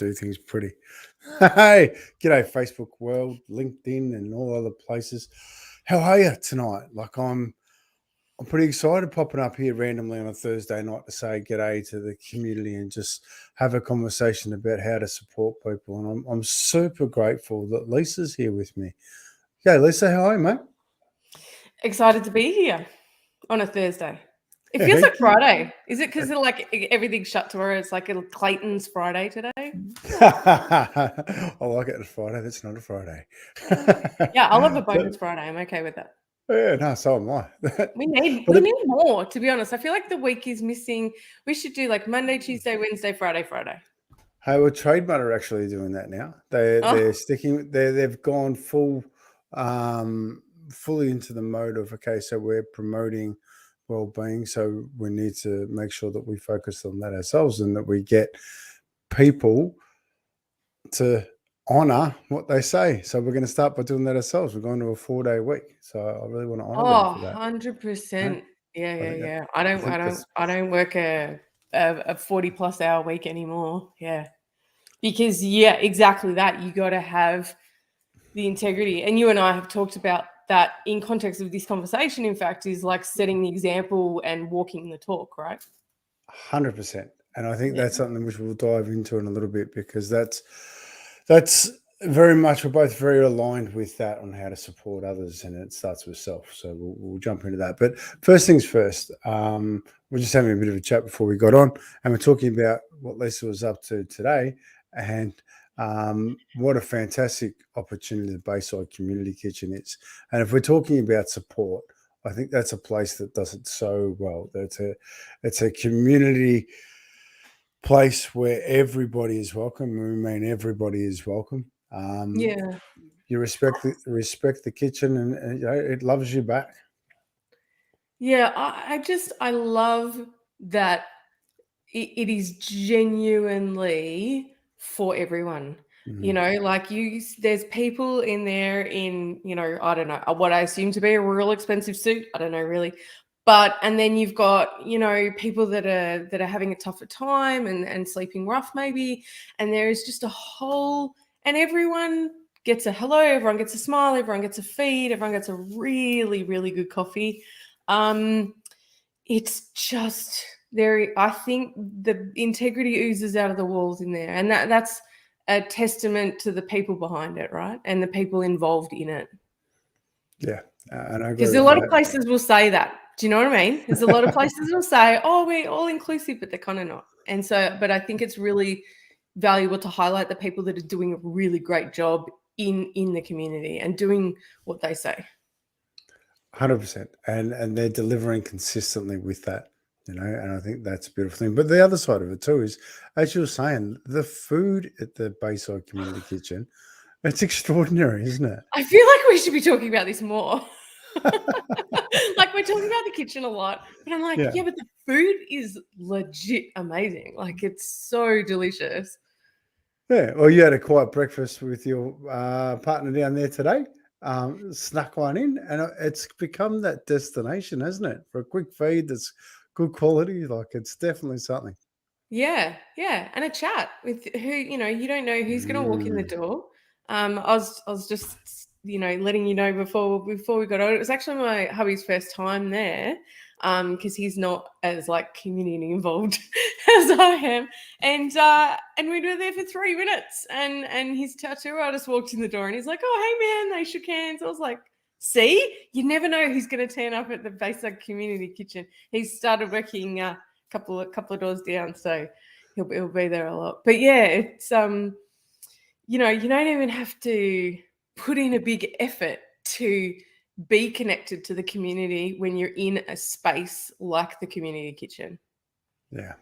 do things pretty. Hey, g'day Facebook world, LinkedIn, and all other places. How are you tonight? Like I'm pretty excited popping up here randomly on a Thursday night to say g'day to the community and just have a conversation about how to support people. And I'm super grateful that Lisa's here with me. Okay, Lisa, how are you, mate? Excited to be here on a Thursday. It Yeah, feels like you- Friday. Is it because like everything's shut tomorrow? It's like a Clayton's Friday today. I like it. It's Friday. That's not a Friday. Yeah, I love a bonus Friday. I'm okay with that. Yeah, no, so am I. We need more, to be honest. I feel like the week is missing. We should do like Monday, Tuesday, Wednesday, Friday. Hey, well, Trademark are actually doing that now. They're sticking. They've gone fully into the mode of okay. So we're promoting well-being. So we need to make sure that we focus on that ourselves and that we get people to honor what they say. So we're going to start by doing that ourselves. We're going to a 4-day week. So I really want to honor them for that. 100%. Yeah. I I don't work a 40+ hour week anymore. Yeah. Because exactly that. You got to have the integrity. And you and I have talked about that in context of this conversation, in fact, is like setting the example and walking the talk, right? 100%. And I think that's something which we'll dive into in a little bit because that's very much, we're both very aligned with that on how to support others, and it starts with self. So we'll jump into that. But first things first, we're just having a bit of a chat before we got on, and we're talking about what Lisa was up to today and what a fantastic opportunity the Bayside Community Kitchen is. And if we're talking about support, I think that's a place that does it so well. It's a community place where everybody is welcome. We mean everybody is welcome. You respect the kitchen, and it loves you back. Yeah, I love that it is genuinely for everyone. You know, like there's people in there in, I don't know, what I assume to be a real expensive suit. I don't know really. And then you've got, people that are having a tougher time and sleeping rough maybe. And there is just and everyone gets a hello, everyone gets a smile, everyone gets a feed, everyone gets a really, really good coffee. It's just I think the integrity oozes out of the walls in there. And that's a testament to the people behind it, right? And the people involved in it. Yeah. And I agree. Because a lot of places will say that. Do you know what I mean? There's a lot of places will say, oh, we're all inclusive, but they're kind of not. And so, but I think it's really valuable to highlight the people that are doing a really great job in the community and doing what they say. 100%. And they're delivering consistently with that, and I think that's a beautiful thing. But the other side of it too is, as you were saying, the food at the Bayside Community Kitchen, it's extraordinary, isn't it? I feel like we should be talking about this more. Like we're talking about the kitchen a lot, but I'm like, yeah, but the food is legit amazing. Like it's so delicious. Yeah. Well, you had a quiet breakfast with your partner down there today. Snuck one in, and it's become that destination, hasn't it? For a quick feed that's good quality. Like it's definitely something. Yeah. And a chat with who, you don't know who's going to walk in the door. I was just, letting you know before we got on. It was actually my hubby's first time there, because he's not as like community involved as I am. And we were there for 3 minutes, and his tattoo artist walked in the door, and he's like, "Oh, hey man," they shook hands. I was like, "See, you never know who's going to turn up at the Bayside Community Kitchen." He's started working couple of doors down, so he'll be there a lot. But yeah, it's you don't even have to put in a big effort to be connected to the community when you're in a space like the community kitchen. Yeah.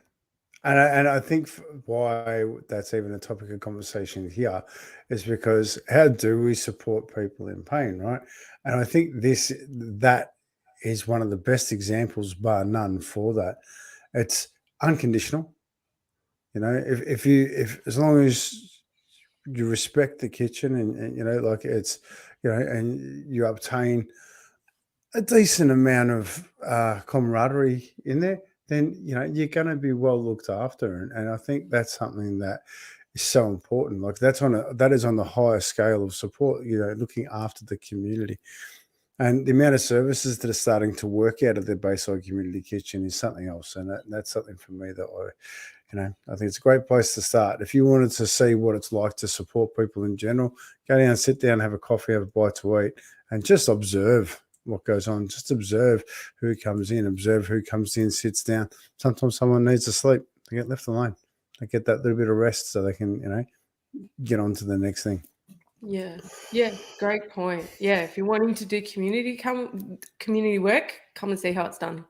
And I think why that's even a topic of conversation here is because how do we support people in pain, right? And I think that is one of the best examples, bar none, for that. It's unconditional. If as long as you respect the kitchen and like it's, and you obtain a decent amount of camaraderie in there, then you're going to be well looked after, and I think that's something that is so important. Like that is on the higher scale of support, looking after the community. And the amount of services that are starting to work out of the Bayside Community Kitchen is something else. And that's something for me that I think it's a great place to start. If you wanted to see what it's like to support people in general, go down, sit down, have a coffee, have a bite to eat, and just observe what goes on. Just observe who comes in, observe who comes in, sits down. Sometimes someone needs to sleep. They get left alone. They get that little bit of rest so they can, get on to the next thing. Yeah. Yeah. Great point. Yeah. If you're wanting to do community work, come and see how it's done.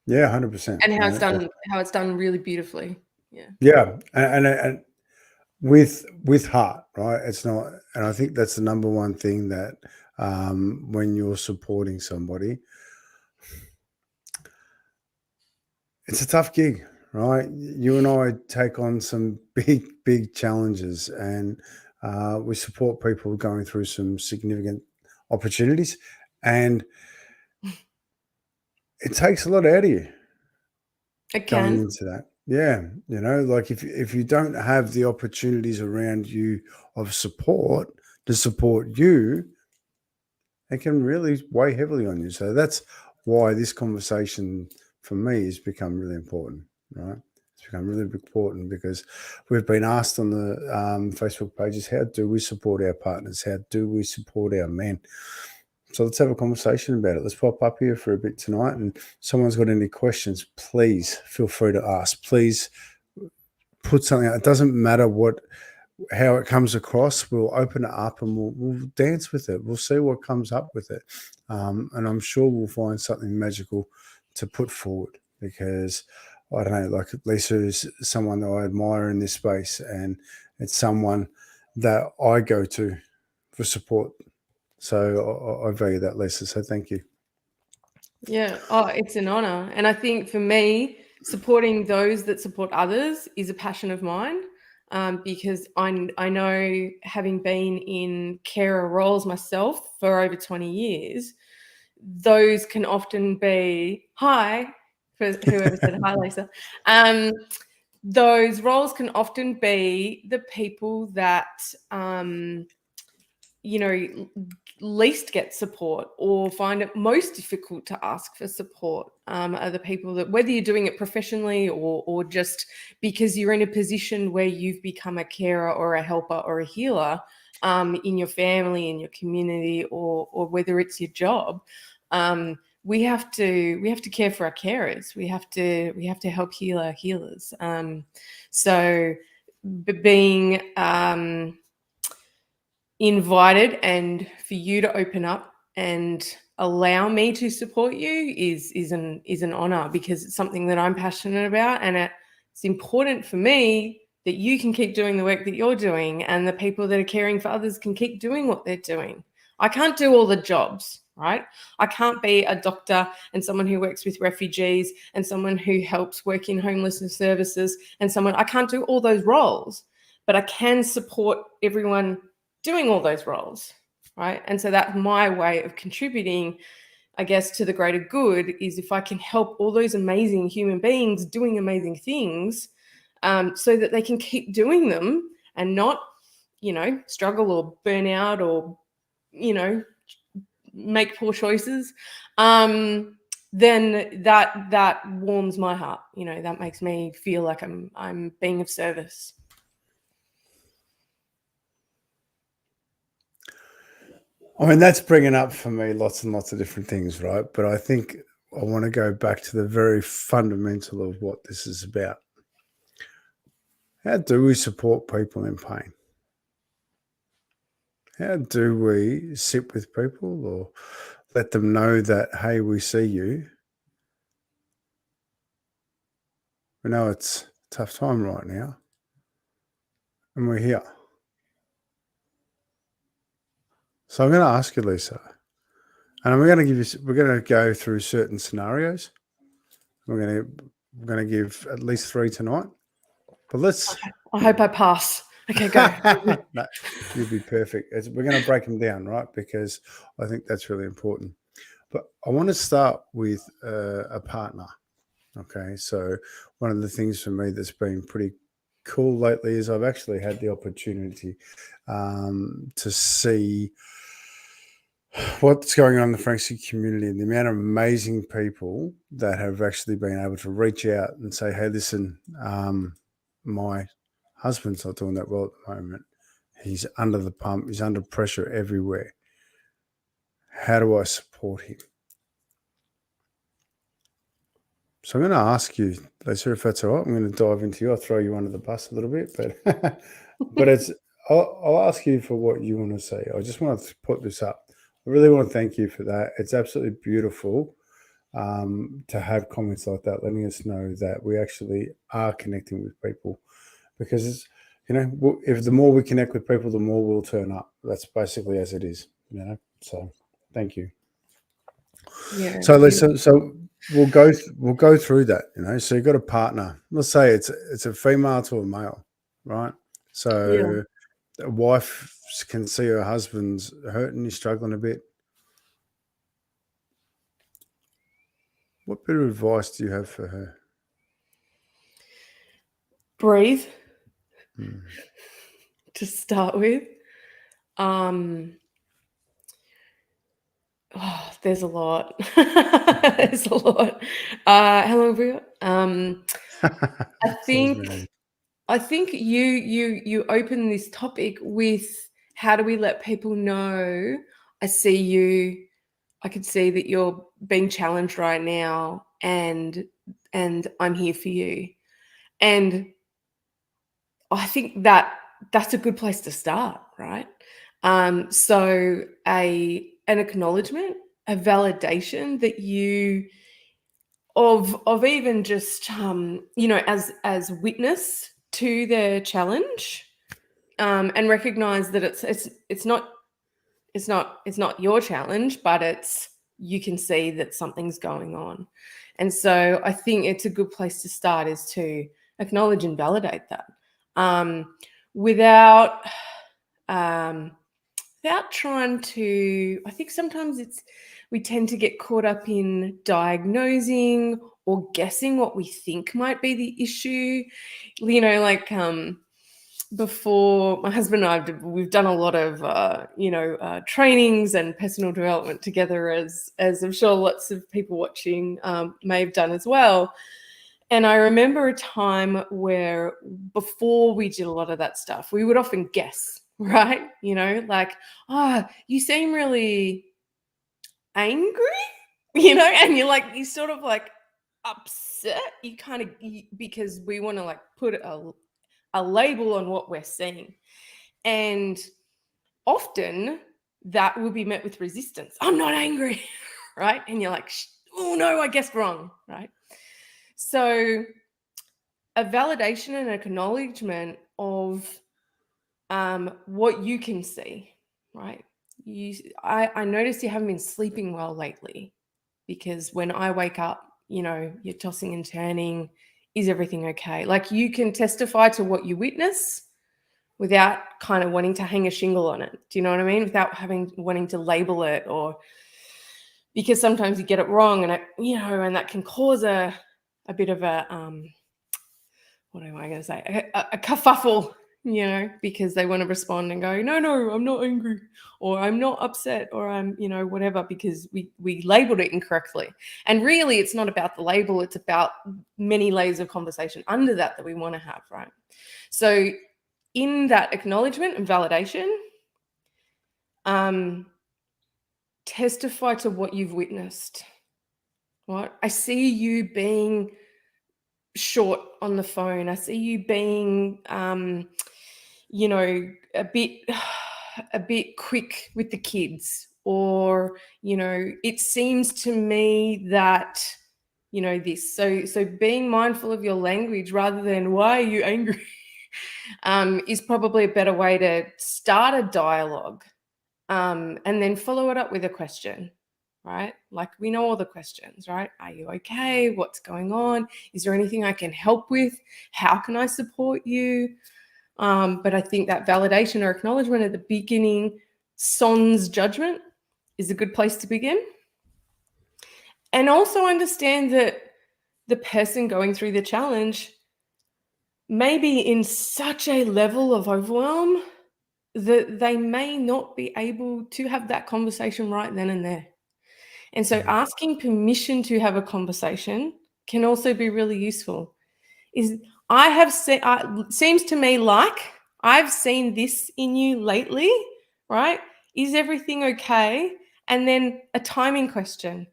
Yeah, 100%. And how it's done really beautifully. Yeah. Yeah, and with heart, right? It's not, and I think that's the number one thing that when you're supporting somebody, it's a tough gig, right? You and I take on some big challenges, and we support people going through some significant opportunities, and it takes a lot out of you It going can. into that. Yeah, like if you don't have the opportunities around you of support to support you, it can really weigh heavily on you. So that's why this conversation for me has become really important, right? It's become really important because we've been asked on the Facebook pages, how do we support our partners? How do we support our men? So let's have a conversation about it. Let's pop up here for a bit tonight. And if someone's got any questions, please feel free to ask. Please put something out. It doesn't matter how it comes across. We'll open it up and we'll dance with it. We'll see what comes up with it. And I'm sure we'll find something magical to put forward, because I don't know, like Lisa is someone that I admire in this space, and it's someone that I go to for support. So I value that, Lisa. So thank you. Yeah. Oh, it's an honor. And I think for me, supporting those that support others is a passion of mine. Because I know, having been in carer roles myself for over 20 years, those can often be hi for whoever said hi, Lisa. Those roles can often be the people that least get support or find it most difficult to ask for support, are the people that, whether you're doing it professionally or just because you're in a position where you've become a carer or a helper or a healer, in your family, in your community, or whether it's your job. We have to care for our carers. We have to help heal our healers. So being invited and for you to open up and allow me to support you is an honor, because it's something that I'm passionate about, and it's important for me that you can keep doing the work that you're doing, and the people that are caring for others can keep doing what they're doing. I can't do all the jobs, right? I can't be a doctor and someone who works with refugees and someone who helps work in homelessness services and I can't do all those roles, but I can support everyone doing all those roles, right? And so that's my way of contributing, I guess, to the greater good, is if I can help all those amazing human beings doing amazing things, so that they can keep doing them and not, struggle or burn out or, make poor choices, then that warms my heart. That makes me feel like I'm being of service. I mean, that's bringing up for me lots and lots of different things, right? But I think I want to go back to the very fundamental of what this is about. How do we support people in pain? How do we sit with people or let them know that, hey, we see you? We know it's a tough time right now, and we're here. So I'm going to ask you, Lisa, and we're going to go through certain scenarios. We're going to give at least 3 tonight. But let's. I hope I pass. Okay, go. No, you'll be perfect. We're going to break them down, right? Because I think that's really important. But I want to start with a partner. Okay, so one of the things for me that's been pretty cool lately is I've actually had the opportunity to see what's going on in the Franksy community and the amount of amazing people that have actually been able to reach out and say, hey, listen, my husband's not doing that well at the moment. He's under the pump. He's under pressure everywhere. How do I support him? So I'm going to ask you, Lisa, if that's all right. I'm going to dive into you. I'll throw you under the bus a little bit, but I'll ask you for what you want to say. I just want to put this up. I really want to thank you for that. It's absolutely beautiful to have comments like that, letting us know that we actually are connecting with people, because it's, if the more we connect with people, the more we'll turn up. That's basically as it is, So thank you. Yeah. So Lisa, we'll go through that. So you've got a partner. Let's say it's a female to a male, right? So a wife can see her husband's hurting, he's struggling a bit. What bit of advice do you have for her? Breathe. To start with. There's a lot. There's a lot. How long have we got? I think you open this topic with, how do we let people know, I see you, I can see that you're being challenged right now, and I'm here for you. And I think that's a good place to start, right? So an acknowledgement, a validation that you of even just as witness to their challenge, and recognize that it's not your challenge, but you can see that something's going on. And so I think it's a good place to start, is to acknowledge and validate that, without trying to. I think sometimes we tend to get caught up in diagnosing or guessing what we think might be the issue. Before, my husband and I, we've done a lot of trainings and personal development together, as I'm sure lots of people watching may have done as well. And I remember a time where, before we did a lot of that stuff, we would often guess, right? You seem really angry, and you're sort of like upset. You kind of, because we want to put a label on what we're seeing. And often that will be met with resistance. I'm not angry, right? And you're like, oh no, I guessed wrong, right? So a validation and acknowledgement of what you can see, right? I notice you haven't been sleeping well lately, because when I wake up, you're tossing and turning. Is everything okay? You can testify to what you witness without kind of wanting to hang a shingle on it. Do you know what I mean? Without wanting to label it, or because sometimes you get it wrong, and and that can cause a bit of a what am I going to say? A kerfuffle, because they want to respond and go, no, I'm not angry, or I'm not upset, or I'm, whatever, because we labeled it incorrectly. And really, it's not about the label. It's about many layers of conversation under that we want to have, right? So in that acknowledgement and validation, testify to what you've witnessed. Right? I see you being short on the phone. I see you being, a bit quick with the kids, or, it seems to me that, this. So being mindful of your language, rather than why are you angry, is probably a better way to start a dialogue, and then follow it up with a question. Right? We know all the questions, right? Are you okay? What's going on? Is there anything I can help with? How can I support you? But I think that validation or acknowledgement at the beginning, sans judgment, is a good place to begin. And also understand that the person going through the challenge maybe in such a level of overwhelm that they may not be able to have that conversation right then and there. And so asking permission to have a conversation can also be really useful. Is I have seen seems to me like I've seen this in you lately, right? Is everything okay? And then a timing question.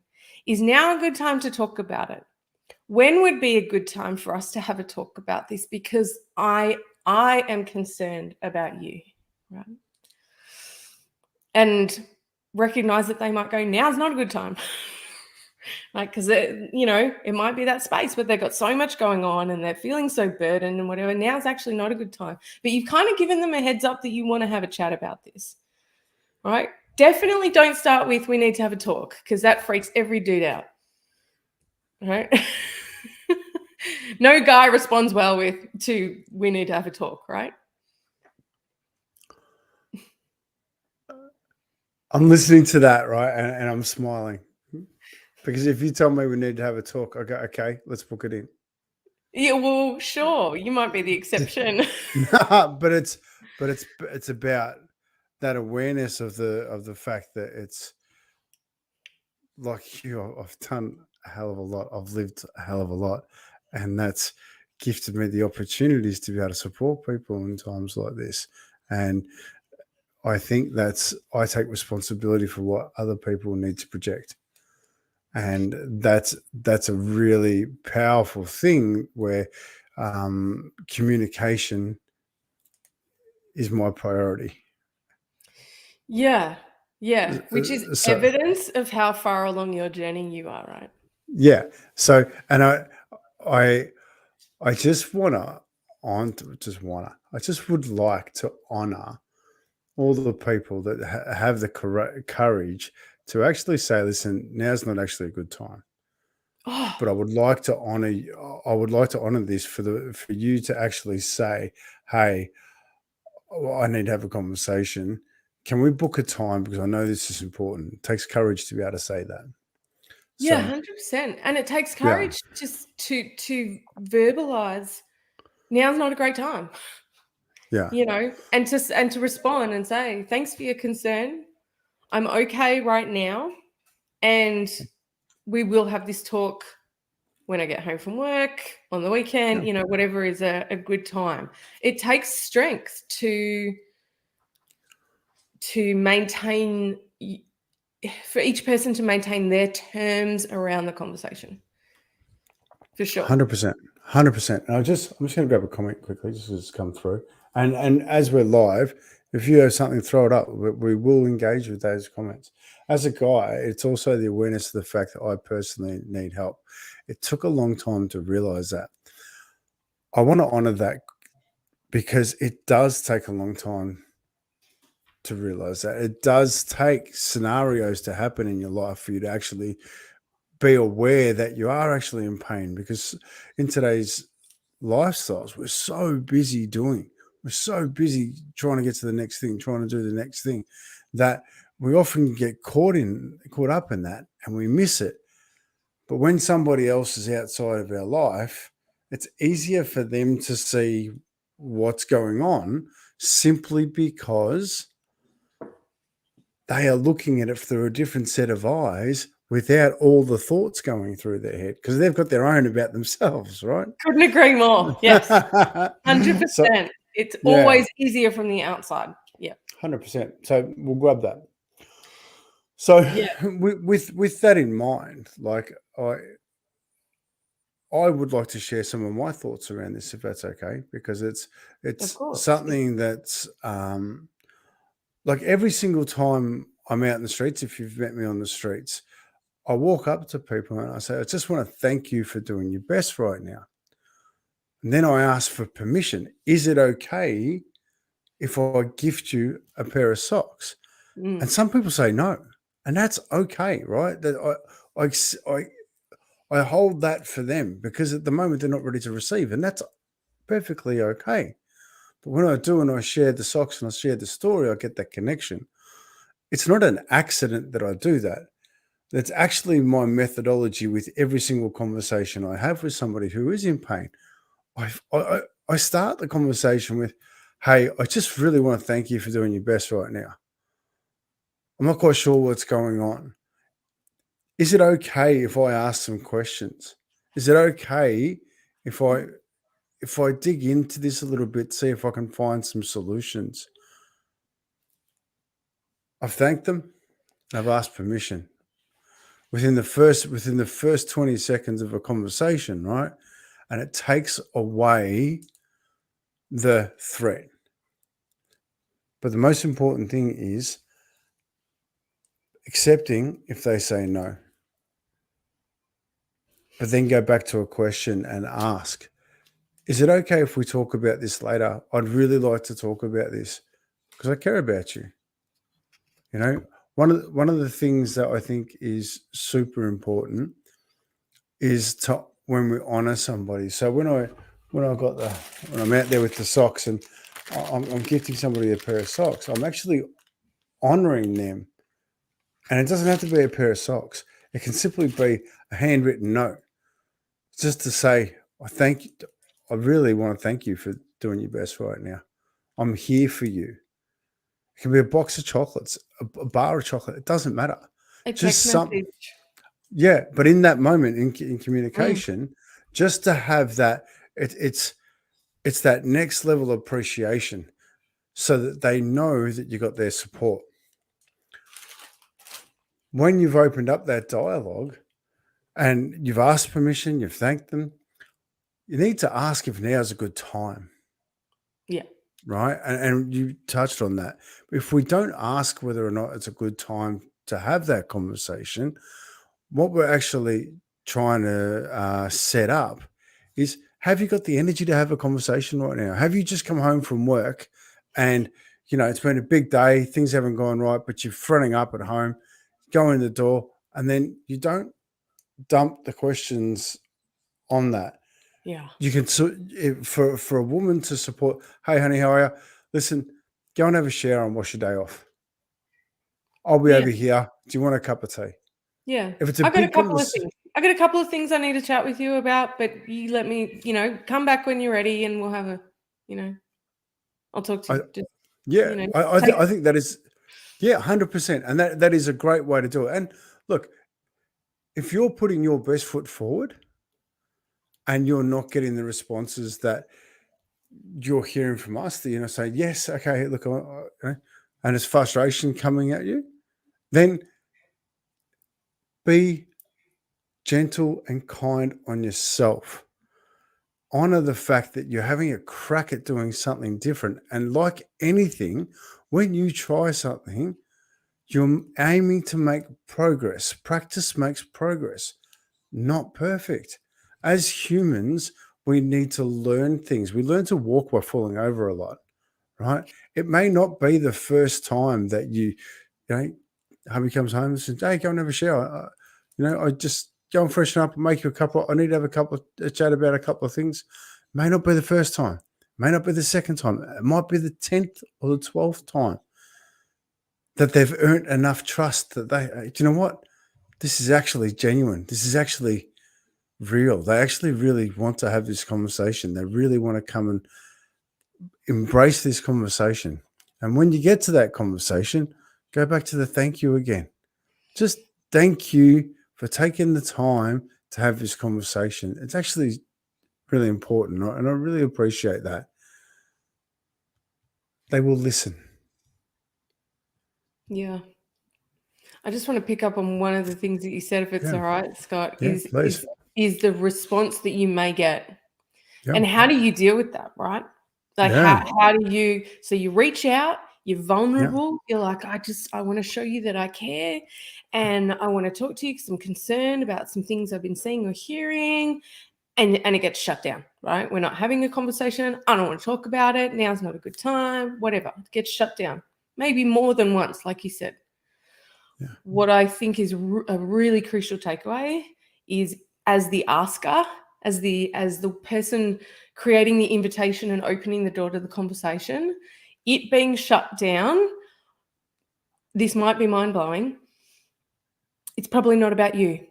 Is now a good time to talk about it? When would be a good time for us to have a talk about this? Because I am concerned about you, right? And recognize that they might go, now's not a good time. Like, because it might be that space where they've got so much going on and they're feeling so burdened and whatever. Now's actually not a good time. But you've kind of given them a heads up that you want to have a chat about this, right? Definitely don't start with, we need to have a talk, because that freaks every dude out, right? No guy responds well to, we need to have a talk, right? I'm listening to that, right? And I'm smiling. Because if you tell me we need to have a talk, I go, okay, let's book it in. Yeah, well, sure, you might be the exception. No, but it's about that awareness of the fact that it's like you. I've done a hell of a lot. I've lived a hell of a lot, and that's gifted me the opportunities to be able to support people in times like this. And I think I take responsibility for what other people need to project. And that's a really powerful thing where communication is my priority. Yeah, which is So evidence of how far along your journey you are, right? yeah, so and I just I just would like to honor all the people that have the courage to actually say, listen, now's not actually a good time. Oh, But I would like to honor I would like to honor this for you to actually say, hey, I need to have a conversation. Can we book a time? Because I know this is important. It takes courage to be able to say that. yeah, So 100%. And it takes yeah, courage just to verbalize, now's not a great time, yeah, and to respond and say, thanks for your concern. I'm okay right now. And we will have this talk when I get home from work, on the weekend, yeah. whatever is a good time. It takes strength to maintain, for each person to maintain their terms around the conversation, for sure. 100%, 100%. And I'm just going to grab a comment quickly, just as it's come through. And as we're live, if you have something, throw it up. We will engage with those comments. As a guy, it's also the awareness of the fact that I personally need help. It took a long time to realize that. I want to honor that because it does take a long time to realize that. It does take scenarios to happen in your life for you to actually be aware that you are actually in pain, because in today's lifestyles, we're so busy we're so busy trying to get to the next thing, trying to do the next thing, that we often get caught up in that and we miss it. But when somebody else is outside of our life, it's easier for them to see what's going on simply because they are looking at it through a different set of eyes without all the thoughts going through their head, because they've got their own about themselves, right? Couldn't agree more. Yes, So 100%. It's yeah, always easier from the outside. Yeah. 100%. So we'll grab that. So Yeah, with that in mind, like I would like to share some of my thoughts around this, if that's okay, because of it's course. something that's like every single time I'm out in the streets, if you've met me on the streets, I walk up to people and I say, I just want to thank you for doing your best right now. And then I ask for permission. Is it okay if I gift you a pair of socks? And Mm. some people say no. And that's okay, right? That I hold that for them because at the moment they're not ready to receive. And that's perfectly okay. But when I do and I share the socks and I share the story, I get that connection. It's not an accident that I do that. That's actually my methodology with every single conversation I have with somebody who is in pain. I I start the conversation with, hey, I just really want to thank you for doing your best right now. I'm not quite sure what's going on. Is it okay if I ask some questions? Is it okay if I dig into this a little bit, see if I can find some solutions? I've thanked them and I've asked permission. Within the first 20 seconds of a conversation, right? And it takes away the threat. But the most important thing is accepting if they say no. But then go back to a question and ask, is it okay if we talk about this later? I'd really like to talk about this because I care about you. You know, one of the things that I think is super important is to when we honor somebody. So when I'm out there with the socks and I'm gifting somebody a pair of socks, I'm actually honoring them. And it doesn't have to be a pair of socks. It can simply be a handwritten note, just to say, I really want to thank you for doing your best right now. I'm here for you. It can be a box of chocolates, a bar of chocolate. It doesn't matter. A Just text message. yeah. But in that moment in communication, just to have that, it's that next level of appreciation, so that they know that you got their support. When you've opened up that dialogue and you've asked permission, you've thanked them, you need to ask if now is a good time. Yeah. Right. And you touched on that. If we don't ask whether or not it's a good time to have that conversation, what we're actually trying to set up is, have you got the energy to have a conversation right now? Have you just come home from work and, it's been a big day, things haven't gone right, but you're fronting up at home, go in the door, and then you don't dump the questions on that. Yeah. You can, for a woman to support, hey, honey, how are you? Listen, go and have a shower and wash your day off. I'll be over here. Do you want a cup of tea? Yeah. If it's a I've got a big couple of conversation, things. I got a couple of things I need to chat with you about, but you let me, come back when you're ready and we'll have I'll talk to you. Just, take I think that is, 100%. And that is a great way to do it. And look, if you're putting your best foot forward and you're not getting the responses that you're hearing from us, that, say, yes, okay, look, and it's frustration coming at you, then be gentle and kind on yourself. Honor the fact that you're having a crack at doing something different. And like anything, when you try something, you're aiming to make progress. Practice makes progress, not perfect. As humans, we need to learn things. We learn to walk by falling over a lot, right? It may not be the first time that hubby comes home and says, hey, go and have a shower. I just go and freshen up and make you I need to have a chat about a couple of things. May not be the first time. May not be the second time. It might be the 10th or the 12th time that they've earned enough trust that do you know what? This is actually genuine. This is actually real. They actually really want to have this conversation. They really want to come and embrace this conversation. And when you get to that conversation, go back to the thank you again. Just thank you for taking the time to have this conversation. It's actually really important, and I really appreciate that. They will listen. Yeah. I just want to pick up on one of the things that you said, if it's all right, Scott, is the response that you may get. Yeah. And how do you deal with that, right? Like how do you, so you reach out, you're vulnerable, you're like, I want to show you that I care and I want to talk to you because I'm concerned about some things I've been seeing or hearing, and it gets shut down, right? We're not having a conversation. I don't want to talk about it. Now's not a good time, whatever. It gets shut down, maybe more than once, like you said. Yeah. What I think is a really crucial takeaway is, as the asker, as the person creating the invitation and opening the door to the conversation, it being shut down, this might be mind-blowing. It's probably not about you.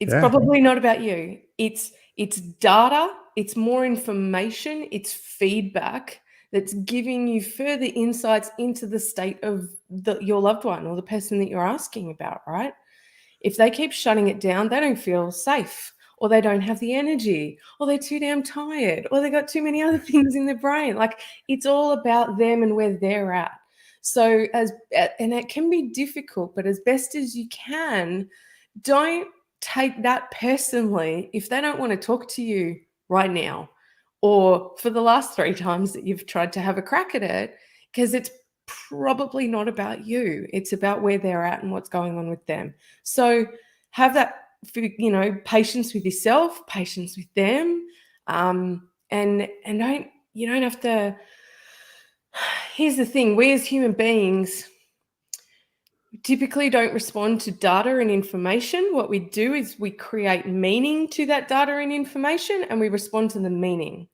It's probably not about you. It's It's data, it's more information, it's feedback that's giving you further insights into the state of your loved one or the person that you're asking about, right? If they keep shutting it down, they don't feel safe, or they don't have the energy, or they're too damn tired, or they got too many other things in their brain. Like, it's all about them and where they're at. So and it can be difficult, but as best as you can, don't take that personally if they don't want to talk to you right now, or for the last 3 times that you've tried to have a crack at it, because it's probably not about you. It's about where they're at and what's going on with them. So have that, patience with yourself, patience with them, and you don't have to. Here's the thing: we as human beings typically don't respond to data and information. What we do is we create meaning to that data and information, and we respond to the meaning.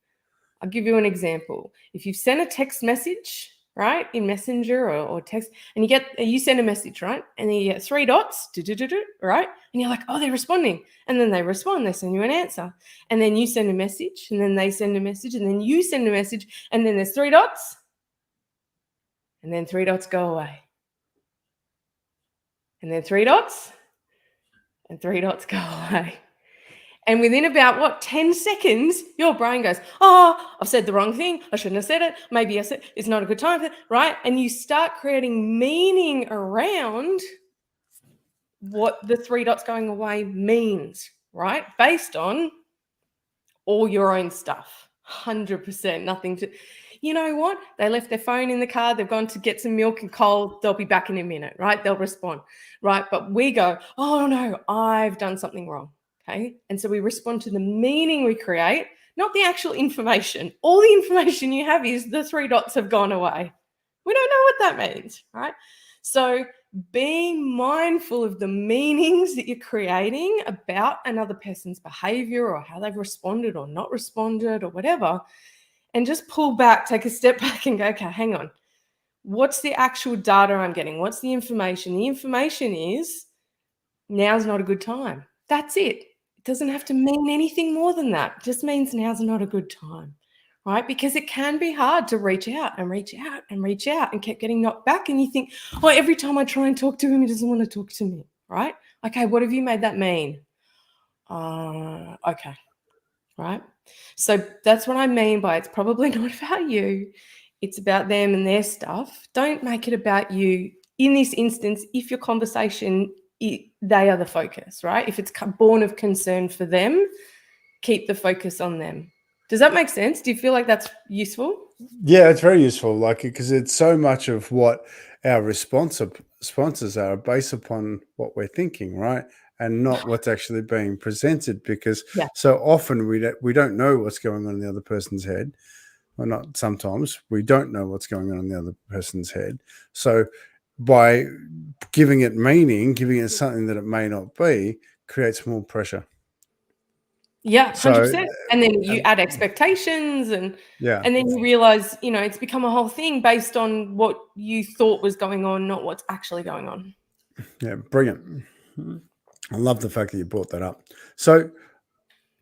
I'll give you an example. If you've sent a text message, right, in Messenger or text, and you send a message, right, and then you get 3 dots, right, and you're like, oh, they're responding, and then they respond, they send you an answer, and then you send a message, and then they send a message, and then you send a message, and then there's 3 dots, and then 3 dots go away, and then 3 dots, and 3 dots go away. And within about 10 seconds, your brain goes, oh, I've said the wrong thing. I shouldn't have said it. Maybe I said it's not a good time for it, right? And you start creating meaning around what the 3 dots going away means, right? Based on all your own stuff. 100%. Nothing to, you know what? They left their phone in the car. They've gone to get some milk and coal. They'll be back in a minute, right? They'll respond, right? But we go, oh no, I've done something wrong. Okay. And so we respond to the meaning we create, not the actual information. All the information you have is the 3 dots have gone away. We don't know what that means, right? So being mindful of the meanings that you're creating about another person's behavior or how they've responded or not responded or whatever, and just pull back, take a step back and go, okay, hang on. What's the actual data I'm getting? What's the information? The information is now's not a good time. That's it. It doesn't have to mean anything more than that. It just means now's not a good time, right? Because it can be hard to reach out and reach out and reach out and keep getting knocked back. And you think, oh, every time I try and talk to him, he doesn't want to talk to me, right? Okay, what have you made that mean? Okay, right? So that's what I mean by it's probably not about you. It's about them and their stuff. Don't make it about you. In this instance, if your conversation, they are the focus, right? If it's born of concern for them, keep the focus on them. Does that make sense? Do you feel like that's useful? Yeah, it's very useful, like, because it's so much of what our responses are based upon what we're thinking, right? And not what's actually being presented, because Yeah. so often we don't know what's going on in the other person's head. Well, not sometimes. We don't know what's going on in the other person's head. So by giving it meaning, giving it something that it may not be, creates more pressure. Yeah, 100%. So, And then you add expectations and yeah. then you realize, it's become a whole thing based on what you thought was going on, not what's actually going on. Yeah, brilliant. I love the fact that you brought that up. So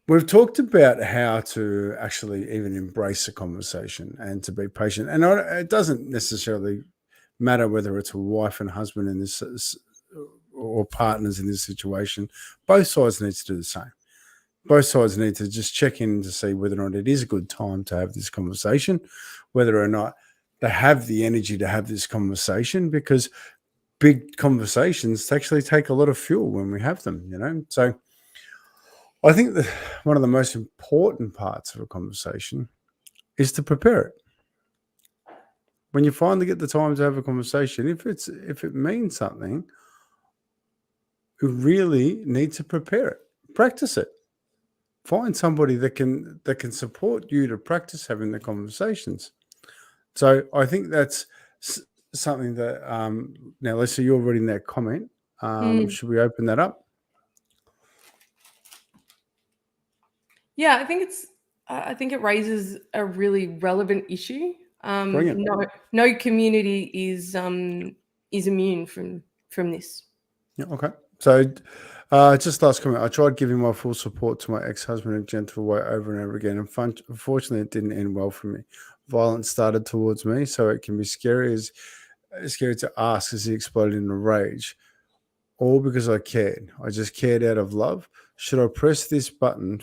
we've talked about how to actually even embrace a conversation and to be patient. And it doesn't necessarily matter whether it's a wife and husband in this or partners in this situation. Both sides need to do the same. Both sides need to just check in to see whether or not it is a good time to have this conversation, whether or not they have the energy to have this conversation, because big conversations actually take a lot of fuel when we have them, So I think that one of the most important parts of a conversation is to prepare it. When you finally get the time to have a conversation, if it means something, you really need to prepare it, practice it. Find somebody that can support you to practice having the conversations. So I think that's something that now, Lisa, you're reading that comment. Should we open that up? Yeah, I think it raises a really relevant issue. Brilliant. No community is immune from this. Yeah, okay. So, just last comment. I tried giving my full support to my ex-husband in a gentle way over and over again, and unfortunately, it didn't end well for me. Violence started towards me, so it can be scary to ask as he exploded in a rage. All because I cared. I just cared out of love. Should I press this button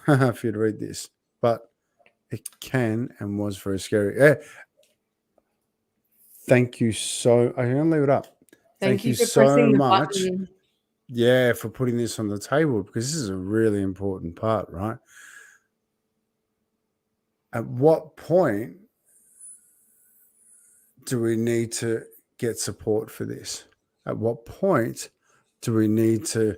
for you to read this? But it can and was very scary. Yeah. Thank you so. I can leave it up. Thank you for so pressing the much. button. Yeah, for putting this on the table, because this is a really important part, right? At what point do we need to get support for this? At what point do we need to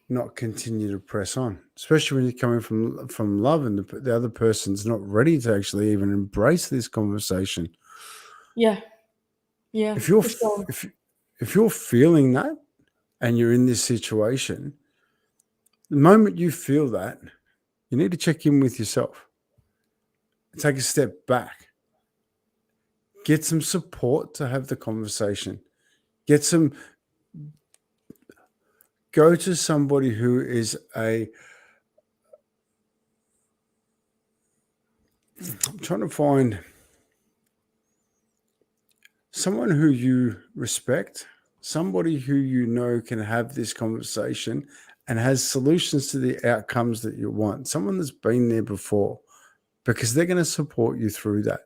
not continue to press on, especially when you're coming from love and the other person's not ready to actually even embrace this conversation? Yeah, If you're for sure. if you're feeling that and you're in this situation, the moment you feel that, you need to check in with yourself. Take a step back. Get some support to have the conversation. Go to somebody who is I'm trying to find someone who you respect, somebody who you know can have this conversation and has solutions to the outcomes that you want, someone that's been there before, because they're going to support you through that.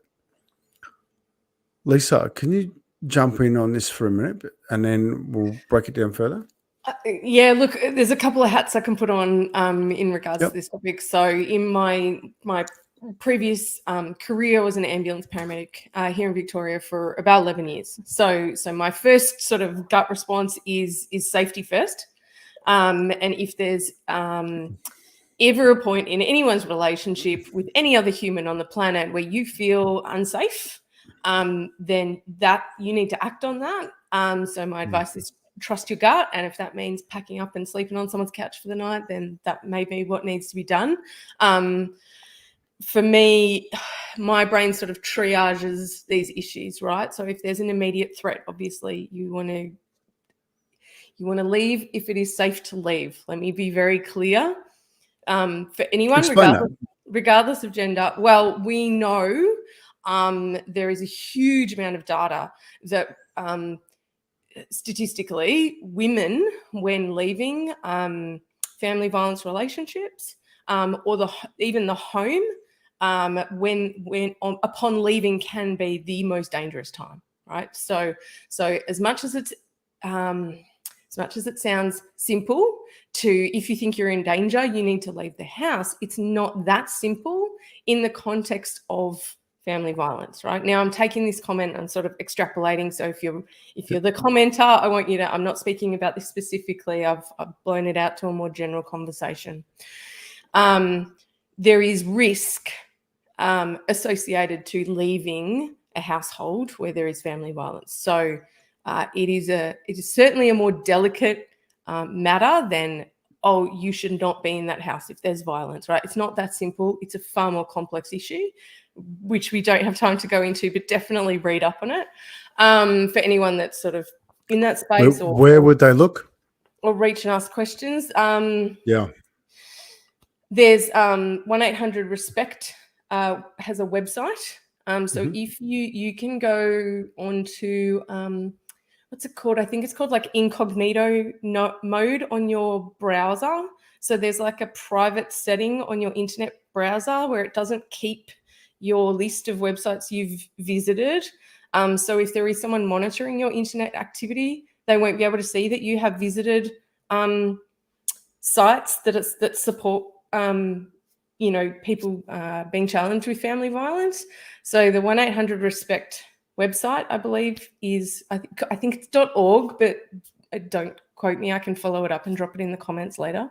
Lisa, can you jump in on this for a minute and then we'll break it down further? Yeah, look, there's a couple of hats I can put on in regards to this topic. So in my previous career, I was an ambulance paramedic here in Victoria for about 11 years. So my first sort of gut response is safety first. And if there's ever a point in anyone's relationship with any other human on the planet where you feel unsafe, then that you need to act on that. So my advice is trust your gut, and if that means packing up and sleeping on someone's couch for the night, then that may be what needs to be done. For me, my brain sort of triages these issues, right? So if there's an immediate threat, obviously you want to leave if it is safe to leave. Let me be very clear. For anyone, regardless of gender, well, we know there is a huge amount of data that statistically, women, when leaving family violence relationships or even the home, upon leaving can be the most dangerous time, right? So as much as it sounds simple to, if you think you're in danger, you need to leave the house, it's not that simple in the context of family violence, right? Now I'm taking this comment and sort of extrapolating. So if you're the commenter, I want you to, I'm not speaking about this specifically. I've blown it out to a more general conversation. There is risk associated to leaving a household where there is family violence. So it is certainly a more delicate matter than, oh, you should not be in that house if there's violence, right? It's not that simple. It's a far more complex issue, which we don't have time to go into, but definitely read up on it for anyone that's sort of in that space. Where would they look? Or reach and ask questions. Yeah. There's 1-800-RESPECT has a website. So if you can go onto what's it called? I think it's called like incognito mode on your browser. So there's like a private setting on your internet browser where it doesn't keep your list of websites you've visited. So if there is someone monitoring your internet activity, they won't be able to see that you have visited sites that support people being challenged with family violence. So the 1-800-RESPECT website, I believe, is I think it's .org, but don't quote me. I can follow it up and drop it in the comments later.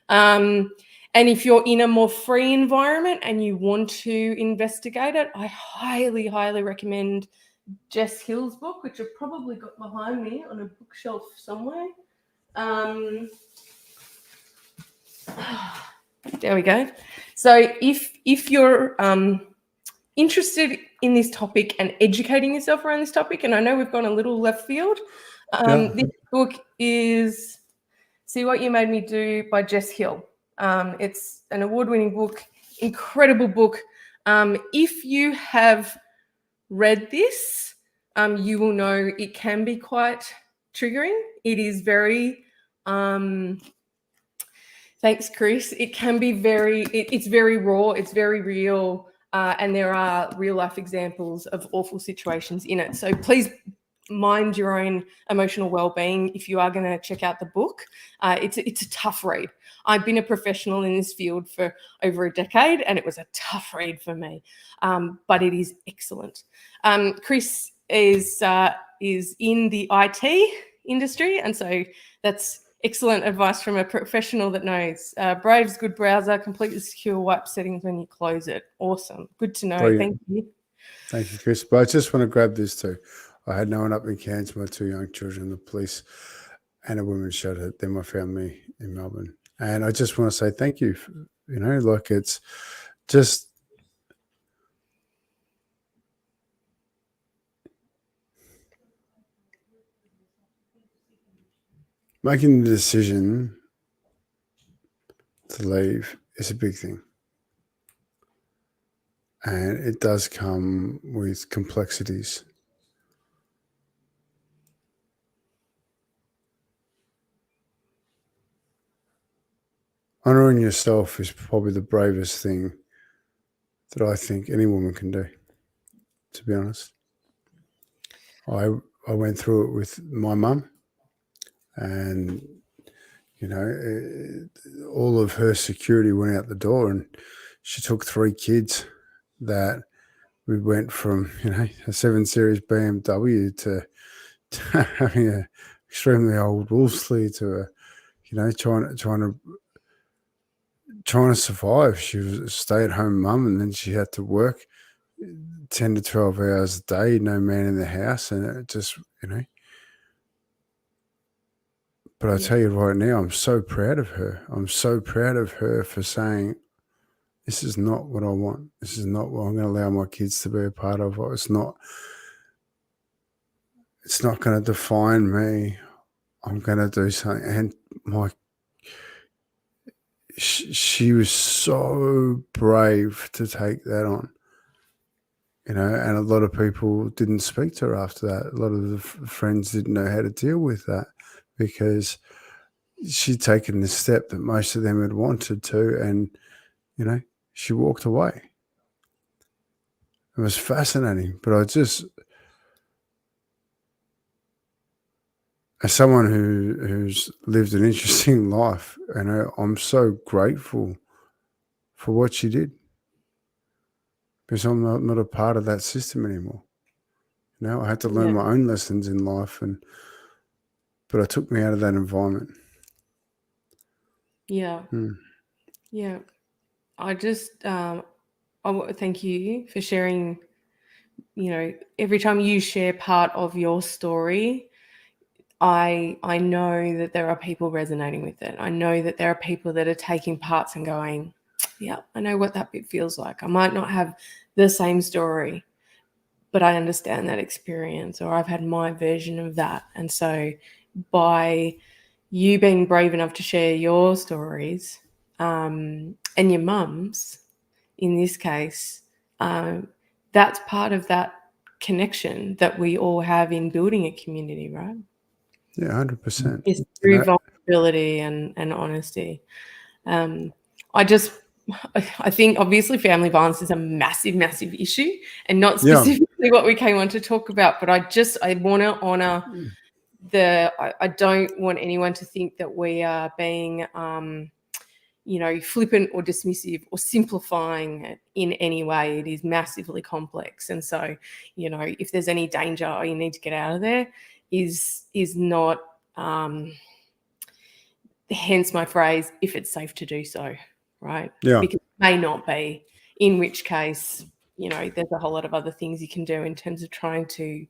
And if you're in a more free environment and you want to investigate it, I highly, highly recommend Jess Hill's book, which I've probably got behind me on a bookshelf somewhere. There we go. So if you're interested in this topic and educating yourself around this topic, and I know we've gone a little left field, This book is See What You Made Me Do by Jess Hill. It's an award-winning book, incredible book. If you have read this, you will know it can be quite triggering. It is very, thanks, Chris. It can be it's very raw, it's very real, and there are real life examples of awful situations in it. So please mind your own emotional well-being if you are going to check out the book. It's a tough read. I've been a professional in this field for over a decade, and it was a tough read for me, but it is excellent. Chris is in the IT industry, and so that's excellent advice from a professional that knows. Brave's good browser, completely secure, wipe settings when you close it. Awesome. Good to know. Brilliant. Thank you. Thank you, Chris. But I just want to grab this too. I had no one up in Cairns, my 2 young children, the police and a women's shelter. Then they found me in Melbourne. And I just want to say thank you. Like it's just making the decision to leave is a big thing. And it does come with complexities. Honoring yourself is probably the bravest thing that I think any woman can do, to be honest. I went through it with my mum, and all of her security went out the door, and she took 3 kids that we went from a 7 Series BMW to having a extremely old Wolseley to trying to survive. She was a stay-at-home mum, and then she had to work 10 to 12 hours a day, no man in the house, and it just But I tell you right now, I'm so proud of her. I'm so proud of her for saying, this is not what I want. This is not what I'm going to allow my kids to be a part of. It's not going to define me. I'm going to do something. And she was so brave to take that on. And a lot of people didn't speak to her after that. A lot of the friends didn't know how to deal with that because she'd taken the step that most of them had wanted to, and she walked away. It was fascinating, but as someone who's lived an interesting life, I'm so grateful for what she did, because I'm not a part of that system anymore. I had to learn my own lessons in life, but it took me out of that environment. Yeah. Yeah. I just, I thank you for sharing. Every time you share part of your story, I know that there are people resonating with it. I know that there are people that are taking parts and going, yeah, I know what that bit feels like. I might not have the same story, but I understand that experience, or I've had my version of that. And so by you being brave enough to share your stories, and your mum's, in this case, that's part of that connection that we all have in building a community, right? Yeah, 100%. It's through vulnerability and honesty. I think obviously family violence is a massive, massive issue, and not specifically what we came on to talk about, but I want to honor I don't want anyone to think that we are being flippant or dismissive or simplifying it in any way. It is massively complex. And so, if there's any danger or you need to get out of there, is not, hence my phrase, if it's safe to do so, right? Yeah. Because it may not be, in which case, there's a whole lot of other things you can do in terms of trying to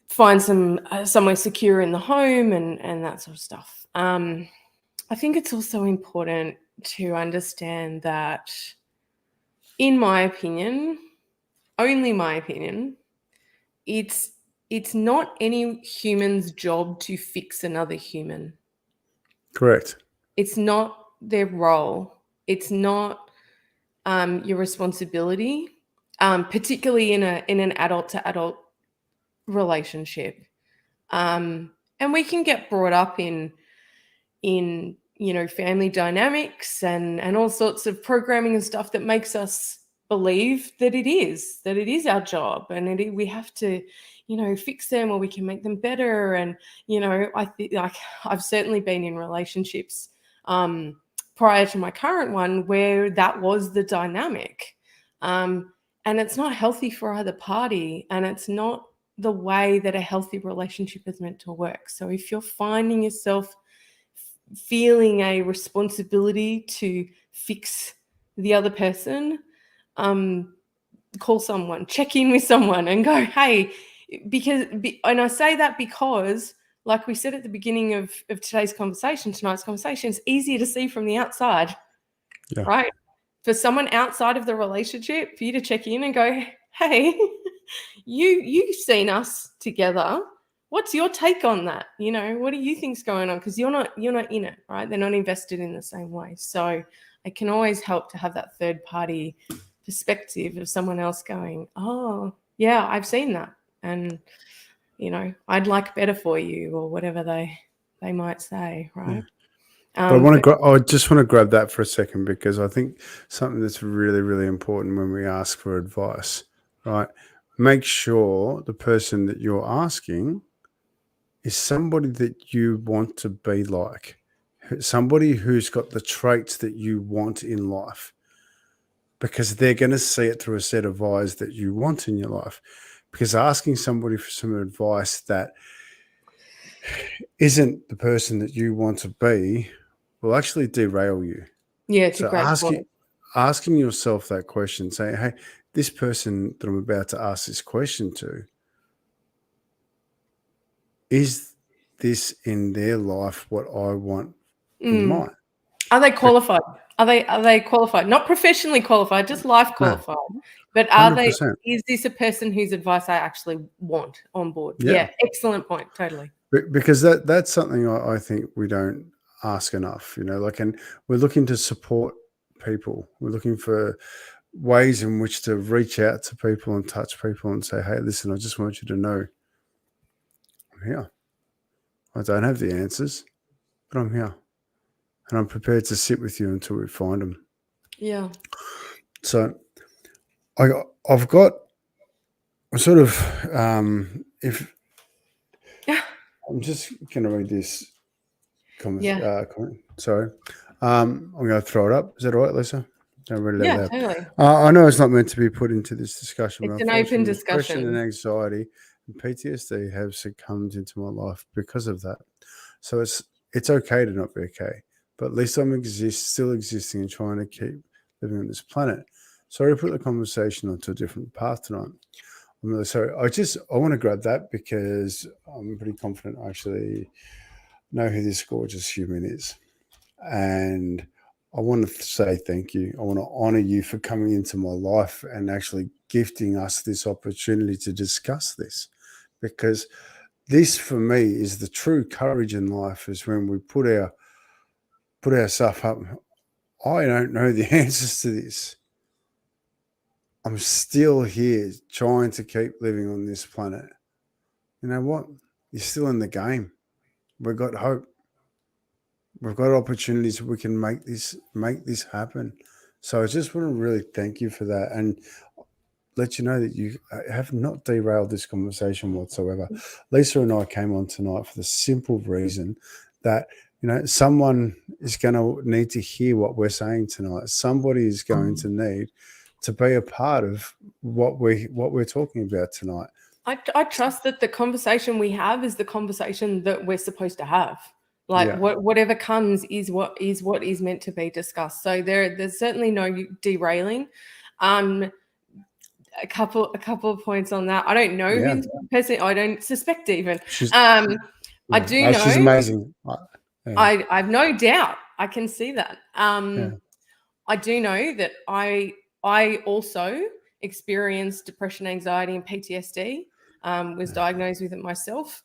find somewhere secure in the home and that sort of stuff. I think it's also important to understand that, in my opinion, only my opinion, it's it's not any human's job to fix another human. Correct. It's not their role. It's not your responsibility, particularly in an adult to adult relationship. And we can get brought up in family dynamics and all sorts of programming and stuff that makes us believe that it is our job, and we have to fix them, or we can make them better. And I think, like, I've certainly been in relationships prior to my current one where that was the dynamic, and it's not healthy for either party, and it's not the way that a healthy relationship is meant to work. So if you're finding yourself feeling a responsibility to fix the other person, call someone, check in with someone and go, hey, and I say that because, like we said at the beginning of tonight's conversation, it's easier to see from the outside, right? For someone outside of the relationship, for you to check in and go, hey, you've seen us together. What's your take on that? What do you think's going on? Because you're not in it, right? They're not invested in the same way. So it can always help to have that third party perspective of someone else going, oh, yeah, I've seen that. And, I'd like better for you, or whatever they might say, right? Yeah. I just want to grab that for a second, because I think something that's really, really important when we ask for advice, right? Make sure the person that you're asking is somebody that you want to be like, somebody who's got the traits that you want in life, because they're going to see it through a set of eyes that you want in your life. Because asking somebody for some advice that isn't the person that you want to be will actually derail you. Yeah, it's a great point. Asking yourself that question, saying, hey, this person that I'm about to ask this question to, is this in their life what I want in mine? Are they qualified? Are they qualified? Not professionally qualified, just life qualified. No, but 100%. Is this a person whose advice I actually want on board? Yeah, excellent point. Totally. Because that's something I think we don't ask enough, and we're looking to support people. We're looking for ways in which to reach out to people and touch people and say, hey, listen, I just want you to know I'm here. I don't have the answers, but I'm here. And I'm prepared to sit with you until we find them. Yeah. So I've got a sort of, if I'm just going to read this comment. Sorry. I'm going to throw it up. Is that all right, Lisa? Totally. I know it's not meant to be put into this discussion. It's an open discussion. Depression and anxiety and PTSD have succumbed into my life because of that. So it's okay to not be okay, but at least I'm still existing and trying to keep living on this planet. Sorry to put the conversation onto a different path tonight. I'm really sorry. I want to grab that because I'm pretty confident I actually know who this gorgeous human is. And I want to say thank you. I want to honor you for coming into my life and actually gifting us this opportunity to discuss this, because this for me is the true courage in life, is when we put our stuff up. I don't know the answers to this. I'm still here trying to keep living on this planet. You know what? You're still in the game. We've got hope. We've got opportunities. We can make this happen. So I just want to really thank you for that, and let you know that you have not derailed this conversation whatsoever. Lisa and I came on tonight for the simple reason that, someone is going to need to hear what we're saying tonight. Somebody is going to need to be a part of what we're talking about tonight. I trust that the conversation we have is the conversation that we're supposed to have. Like whatever comes is what is meant to be discussed. So there's certainly no derailing. A couple of points on that. I don't know who this person. I don't suspect even. I do know she's amazing. I've no doubt. I can see that. I do know that I also experienced depression, anxiety, and PTSD. was diagnosed with it myself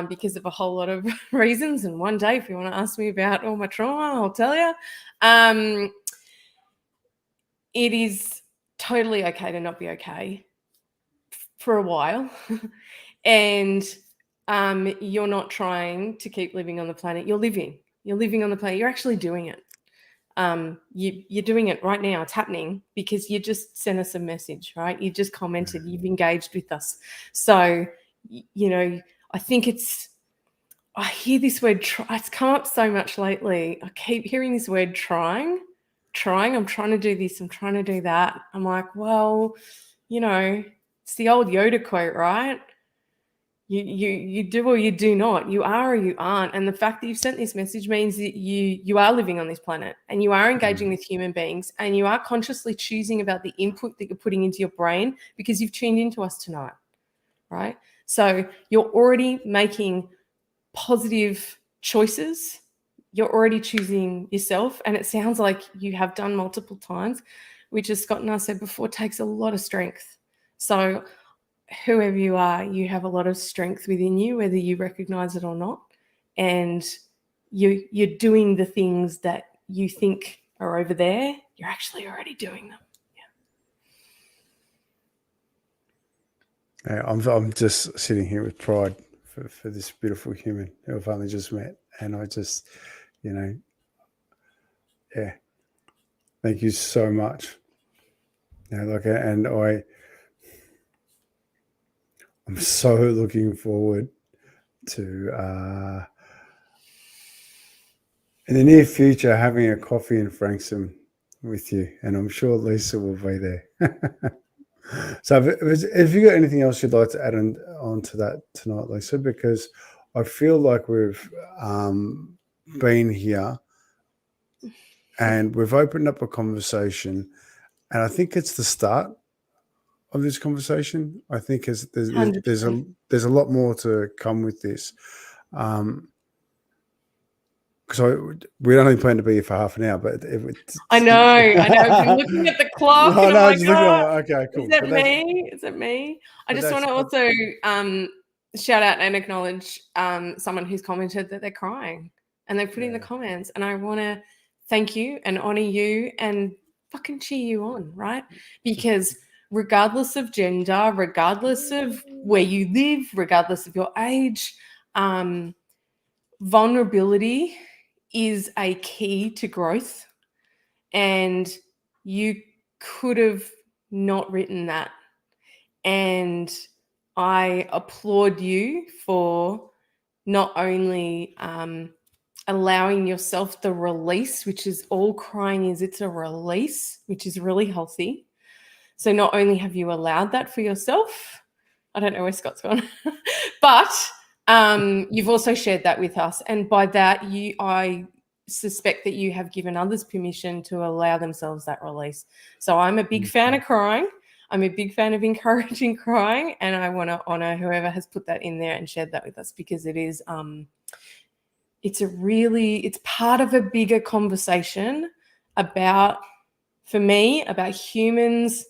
because of a whole lot of reasons. And one day, if you want to ask me about all my trauma, I'll tell you. It is totally okay to not be okay for a while. And you're not trying to keep living on the planet. You're living on the planet. You're actually doing it. You're doing it right now. It's happening because you just sent us a message, right? You just commented, you've engaged with us. So, I think I hear this word, it's come up so much lately. I keep hearing this word trying. I'm trying to do this. I'm trying to do that. I'm like, well, it's the old Yoda quote, right? You do or you do not. You are or you aren't. And the fact that you've sent this message means that you are living on this planet and you are engaging with human beings and you are consciously choosing about the input that you're putting into your brain because you've tuned into us tonight, right? So you're already making positive choices. You're already choosing yourself. And it sounds like you have done multiple times, which, as Scott and I said before, takes a lot of strength. So whoever you are, you have a lot of strength within you, whether you recognize it or not. And you're doing the things that you think are over there. You're actually already doing them. Yeah, I'm just sitting here with pride for this beautiful human who I've only just met. And I just, yeah, thank you so much. And I'm so looking forward to in the near future having a coffee in Frankston with you, and I'm sure Lisa will be there. So have you got anything else you'd like to add on to that tonight, Lisa? Because I feel like we've been here and we've opened up a conversation, and I think it's the start of this conversation. I think there's a lot more to come with this. Because we only plan to be here for half an hour, but I know. I've been looking at the clock. No, and no, I'm just like, looking. Okay, cool. Is it me? I just want to also shout out and acknowledge someone who's commented that they're crying and they put in the comments, and I want to thank you and honor you and fucking cheer you on, right? Because regardless of gender, regardless of where you live, regardless of your age, vulnerability is a key to growth, and you could have not written that. And I applaud you for not only allowing yourself the release, which is all crying is, it's a release, which is really healthy. So not only have you allowed that for yourself, I don't know where Scott's gone, but you've also shared that with us. And by that, I suspect that you have given others permission to allow themselves that release. So I'm a big fan of crying. I'm a big fan of encouraging crying. And I want to honor whoever has put that in there and shared that with us, because it is, it's part of a bigger conversation about, for me, about humans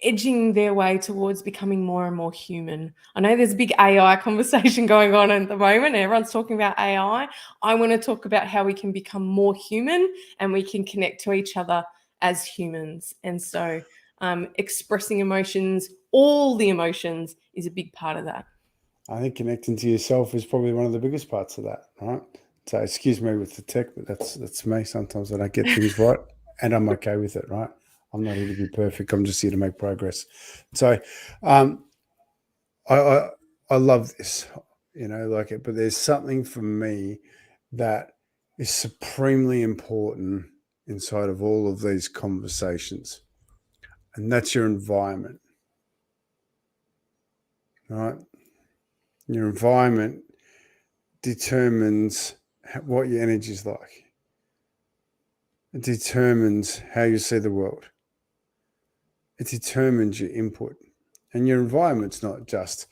edging their way towards becoming more and more human. I know there's a big AI conversation going on at the moment. Everyone's talking about AI. I want to talk about how we can become more human and we can connect to each other as humans. And so expressing emotions, all the emotions, is a big part of that. I think connecting to yourself is probably one of the biggest parts of that, right? So excuse me with the tech, but that's me. Sometimes I don't get things right, and I'm okay with it, right? I'm not here to be perfect. I'm just here to make progress. So I love this, but there's something for me that is supremely important inside of all of these conversations, and that's your environment, right? Your environment determines what your energy is like. It determines how you see the world. It determines your input. And your environment's not just,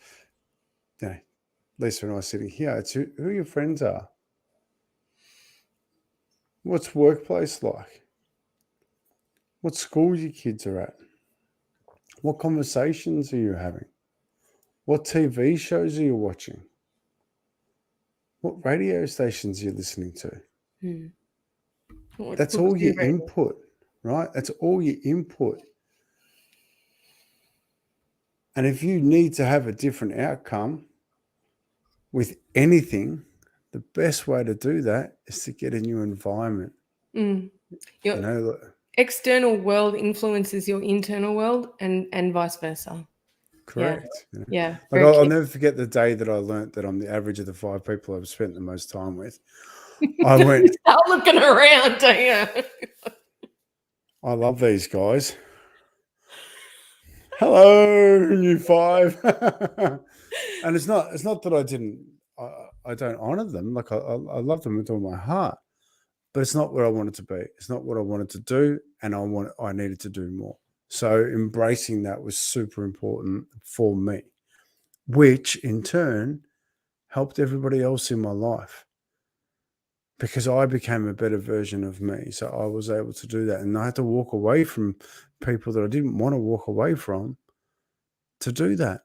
Lisa and I sitting here. It's who your friends are. What's workplace like? What school your kids are at? What conversations are you having? what TV shows are you watching, what radio stations are you listening to. What That's books all are you your reading? input, right? That's all your input. And if you need to have a different outcome with anything, the best way to do that is to get a new environment. Your external world influences your internal world and vice versa. Correct. Yeah. Like Very I'll key. never forget the day that I learnt that I'm the average of the 5 people I've spent the most time with. I went, Start looking around, don't you? I love these guys. Hello, you 5. And it's not that I don't honor them. Like I love them with all my heart, but it's not where I wanted to be. It's not what I wanted to do, and I needed to do more. So embracing that was super important for me, which in turn helped everybody else in my life because I became a better version of me. So I was able to do that, and I had to walk away from people that I didn't want to walk away from to do that.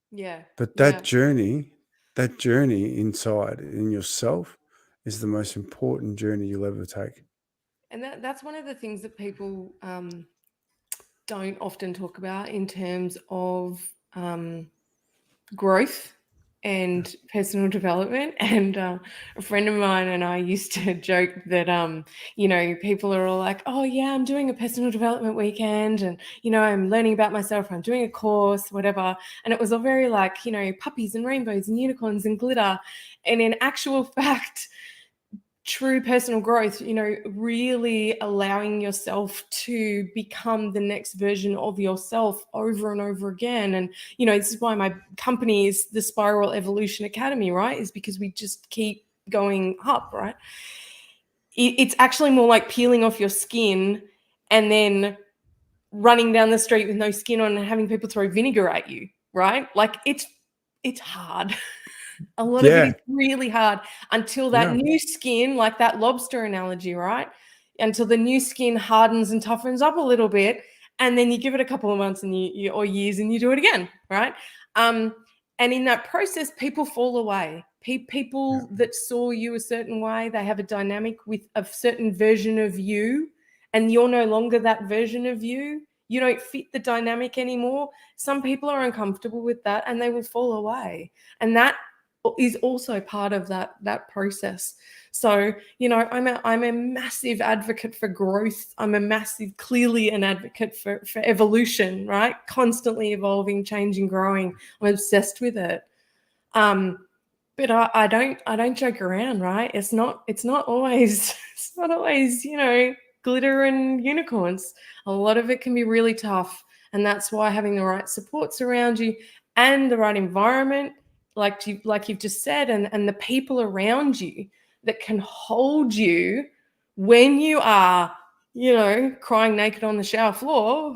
Yeah. But that journey inside in yourself is the most important journey you'll ever take. And that's one of the things that people don't often talk about in terms of growth and personal development. And a friend of mine and I used to joke that people are all like, oh yeah, I'm doing a personal development weekend, and I'm learning about myself, I'm doing a course, whatever. And it was all very like, puppies and rainbows and unicorns and glitter. And in actual fact, true personal growth, really allowing yourself to become the next version of yourself over and over again. And, this is why my company is the Spiral Evolution Academy, right? Is because we just keep going up, right? It's actually more like peeling off your skin and then running down the street with no skin on and having people throw vinegar at you, right? Like it's hard. A lot of it is really hard until that new skin, like that lobster analogy, right? Until the new skin hardens and toughens up a little bit, and then you give it a couple of months and or years, and you do it again, right? And in that process, people fall away. People that saw you a certain way, they have a dynamic with a certain version of you, and you're no longer that version of you. You don't fit the dynamic anymore. Some people are uncomfortable with that, and they will fall away. And that is also part of that process. So, I'm a massive advocate for growth. I'm clearly an advocate for evolution, right? Constantly evolving, changing, growing. I'm obsessed with it. But I don't joke around, right? It's not always glitter and unicorns. A lot of it can be really tough, and that's why having the right supports around you and the right environment, like you've just said, and the people around you that can hold you when you are, crying naked on the shower floor.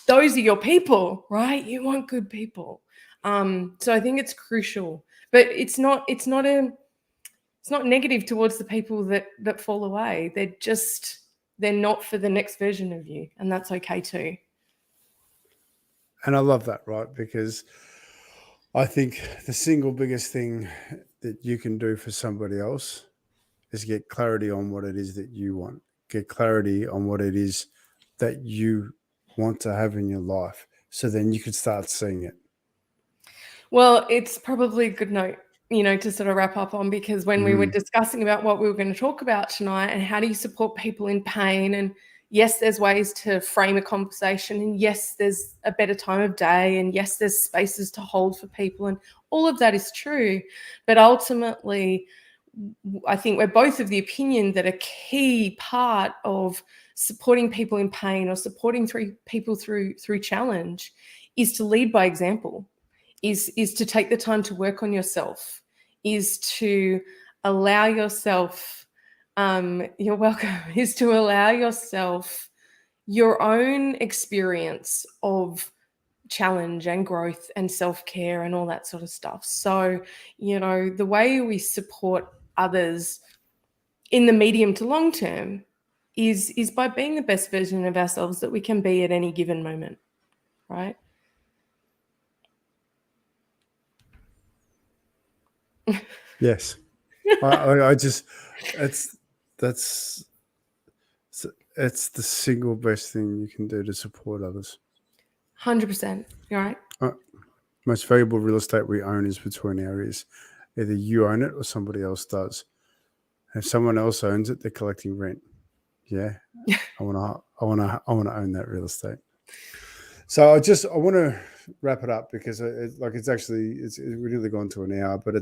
Those are your people, right? You want good people. So I think it's crucial, but it's not negative towards the people that fall away. They're not for the next version of you, and that's okay too. And I love that, right? Because I think the single biggest thing that you can do for somebody else is get clarity on what it is that you want. Get clarity on what it is that you want to have in your life. So then you can start seeing it. Well, it's probably a good note, to sort of wrap up on, because when we were discussing about what we were going to talk about tonight and how do you support people in pain, and yes, there's ways to frame a conversation, and yes, there's a better time of day, and yes, there's spaces to hold for people, and all of that is true. But ultimately, I think we're both of the opinion that a key part of supporting people in pain or supporting people through challenge is to lead by example. Is to take the time to work on yourself, is to allow yourself, you're welcome, is to allow yourself your own experience of challenge and growth and self-care and all that sort of stuff. So, the way we support others in the medium to long term is by being the best version of ourselves that we can be at any given moment, right? Yes. I just it's the single best thing you can do to support others. 100%. You're right. Most valuable real estate we own is between our ears. Either you own it or somebody else does. If someone else owns it, they're collecting rent. Yeah, I want to own that real estate. So I want to wrap it up because it's really gone to an hour, but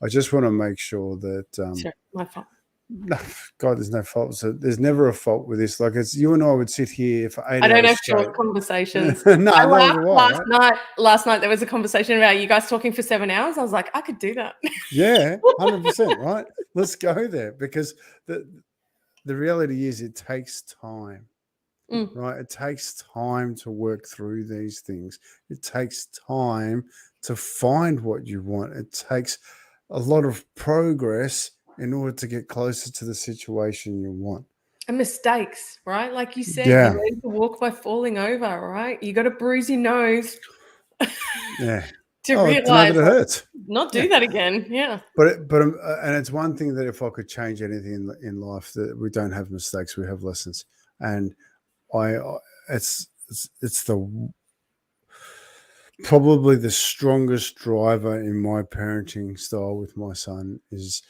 I just want to make sure that Sure, my fault. no, God, there's no fault. So there's never a fault with this. Like it's you and I would sit here for 8 I don't hours have straight. short conversations. No, I neither laughed do I. Right? last night there was a conversation about you guys talking for 7 hours. I was like, I could do that. Yeah, 100%. Right. Let's go there because the reality is it takes time. Right. It takes time to work through these things. It takes time to find what you want. It takes a lot of progress in order to get closer to the situation you want. And mistakes, right? Like you said, Yeah. you learn to walk by falling over, right? You got to bruise your nose. Yeah. To to know realize that it hurts. Not do that again. Yeah. But and it's one thing that if I could change anything in life, that we don't have mistakes, we have lessons. And it's the probably the strongest driver in my parenting style with my son is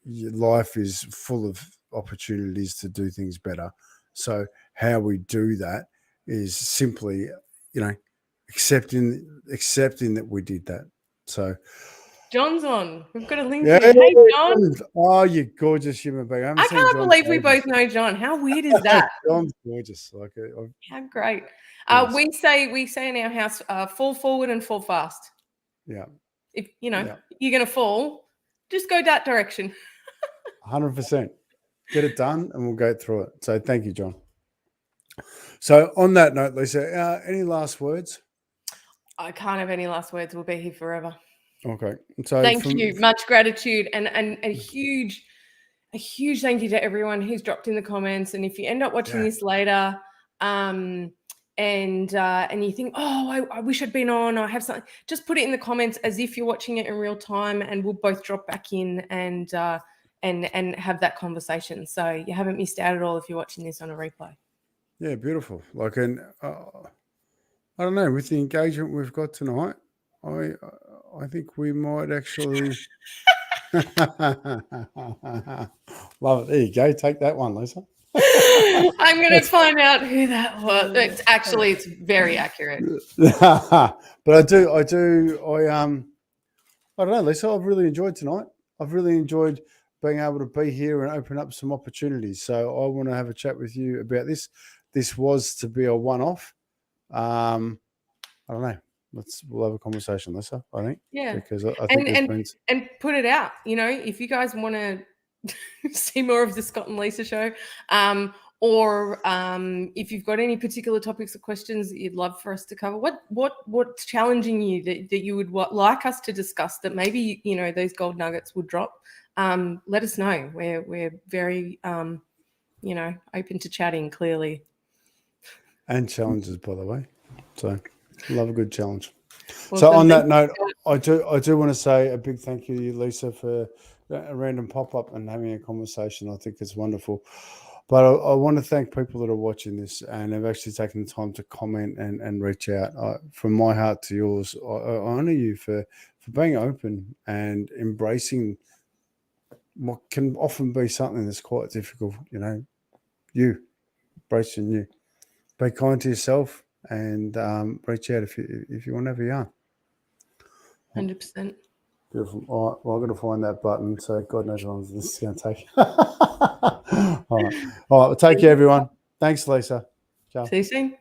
life is full of opportunities to do things better. So how we do that is simply, accepting that we did that. So John's on. We've got a link yeah, here. Hey, John. Oh, you gorgeous human being. I can't believe we both know John. How weird is that? John's gorgeous. Like, how great. Yes. We say in our house, fall forward and fall fast. Yeah. If you're going to fall, just go that direction. 100%. Get it done and we'll go through it. So thank you, John. So on that note, Lisa, any last words? I can't have any last words. We'll be here forever. Okay. So thank you. Much gratitude and a huge thank you to everyone who's dropped in the comments. And if you end up watching this later, and you think, oh, I wish I'd been on, or I have something, just put it in the comments as if you're watching it in real time, and we'll both drop back in and have that conversation. So you haven't missed out at all if you're watching this on a replay. Yeah, beautiful. Like, and I don't know, with the engagement we've got tonight, I think we might actually love it. There you go. Take that one, Lisa. I'm going to find out who that was. It's very accurate. But I don't know, Lisa. I've really enjoyed tonight. I've really enjoyed being able to be here and open up some opportunities. So I want to have a chat with you about this. This was to be a one-off. I don't know. We'll have a conversation, Lisa, I think. Yeah. Because I think and put it out. If you guys want to see more of the Scott and Lisa show, or if you've got any particular topics or questions that you'd love for us to cover, what's challenging you that you would like us to discuss, that maybe those gold nuggets would drop, let us know. We're very open to chatting, clearly. And challenges, by the way. So love a good challenge. Well, so on that note, I do want to say a big thank you to you, Lisa, for a random pop-up and having a conversation. I think it's wonderful. But I want to thank people that are watching this and have actually taken the time to comment and reach out. From my heart to yours, I honor you for being open and embracing what can often be something that's quite difficult. Embracing you. Be kind to yourself and reach out if you want to have a yarn. 100%. Beautiful. All right. Well, I'm going to find that button. So God knows how long this is going to take. All right. Well, take care, everyone. Thanks, Lisa. Ciao. See you soon.